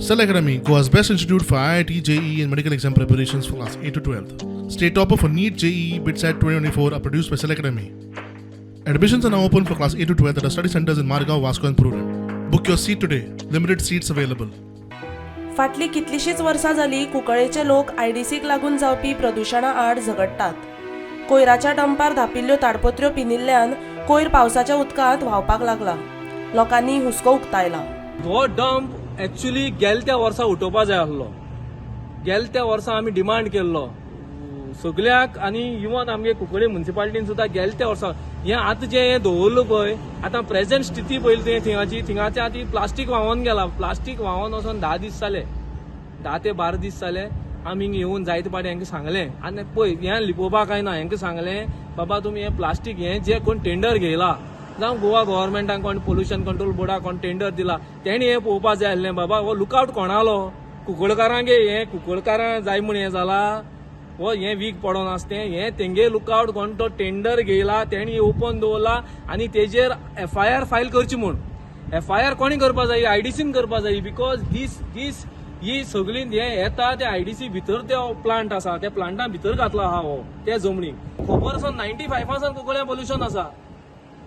Cell Academy, Goa's best institute for IIT, JEE and medical exam preparations for class 8 to 12th. State topper for NEET, JEE, BITSAT 2024 are produced by Cell Academy. Admissions are now open for class 8 to 12th at our study centers in Margao, Vasco and Prudent. Book your seat today. Limited seats available. फाटली कितलीशीच वर्सां जाली कुंकळेचे लोक आयडीसीक लागून जावपी प्रदुशणा आड झगडटात. कोयराच्या डंपार धापिल्ल्यो ताडपत्र्यो पिनिल्ल्यान कोयर पावसाच्या उदकांत व्हांवपाक लागला. लोकांनी हुस्को उक्तायला. हो डंप एक्चुअली गेल्या त्या वर्सा उठोवपा जाय आसलो. गेल्या त्या वर्सा आमी डिमांड केल्लो सगळ्याक आनी इवन आमगे कुंकळे म्युनिसिपालिटीन सुद्दां गेल्या त्या वर्सा हें आतां जें दवरलो पळय आतां प्रेझेंट स्थिती पळयली तें थिंगाची आतां प्लास्टीक व्हांवोन गेला. प्लास्टीक व्हांवोन वचोन 10 दीस जाले, 10 ते 12 दीस जाले. आमी येवन जायते पाटी हांकां सांगलें आनी पळय हें लिपोवपाक काय ना. हांकां सांगलें बाबा तुमी हें प्लास्टीक हें जे कोण टेंडर घेयला जावं गोवा गव्हर्मेंटान कोण पोल्युशन कंट्रोल बोर्डाक कोण टेंडर दिला तेणी हें पळोवपा जाय आसलें. बाबा हो लुकआवट कोणालो? कुंकळकारांगे हें कुंकळकारां जाय म्हूण हें जाला हो हें वीक पडोन आसतें. हें तेंगे लुकआवट कोण तो टेंडर घेयला तेणी ओपन दवरला आनी तेजेर FIR फायल करची म्हूण. FIR कोणी करपा जाय? आयडीसीन करपा जाय. बिकॉज दीस ही सगळी हें येता ते आयडीसी भितर ते प्लांट आसा त्या प्लांटा भितर घातला आहा हो त्या जमनीक. खबर आसा 95% कुंकळ्या पोल्युशन आसा.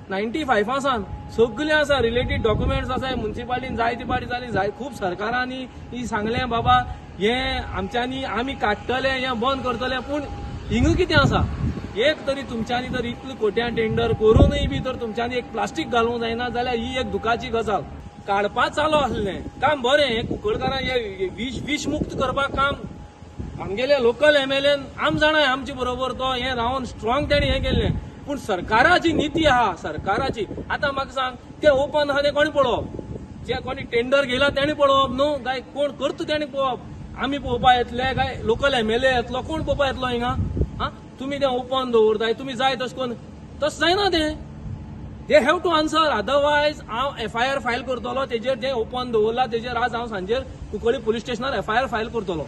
95% सगळें आसा. रिलेटेड डॉक्युमेंट्स आसा. म्युनिसिपालिटीन जायती पाटी जाली खूब सरकारांनी ही सांगलें बाबा हें आमच्यांनी आमी काडटले हें बंद करतले. पूण हिंग कितें आसा? एक तरी तुमच्यांनी तर इतलें कोट्यां टेंडर करूनय बी तर तुमच्यांनी एक प्लास्टीक घालूंक जायना जाल्यार ही एक दुखाची गजाल. काडपा चालू आसलें काम बरें. हें कुंकळकारां हें विश मुक्त करपाक काम आमगेले लोकल MLA आम जाणाय आमचे बरोबर तो हें रावन स्ट्रॉंग तेणी हें केल्लें. पूण सरकाराची नीती आहा सरकाराची. आतां म्हाका सांग तें ओपन आहा तें कोणी पळोवप? जे कोणी टेंडर घेयला तेणी पळोवप न्हू काय कोण करता तेणी पळोवप? आमी पळोवपा येतले काय लोकल MLA येतलो? कोण पळोवपा येतलो हिंगा? तुमी तें ओपन दवरताय तुमी जाय तशें करून तशें जायना तें. They have to answer. Otherwise हांव FIR फायल करतलो तेजेर जें ओपन दवरला तेजेर आज हांव सांजेर कुंकळी पुलीस स्टेशनार FIR फायल करतलो.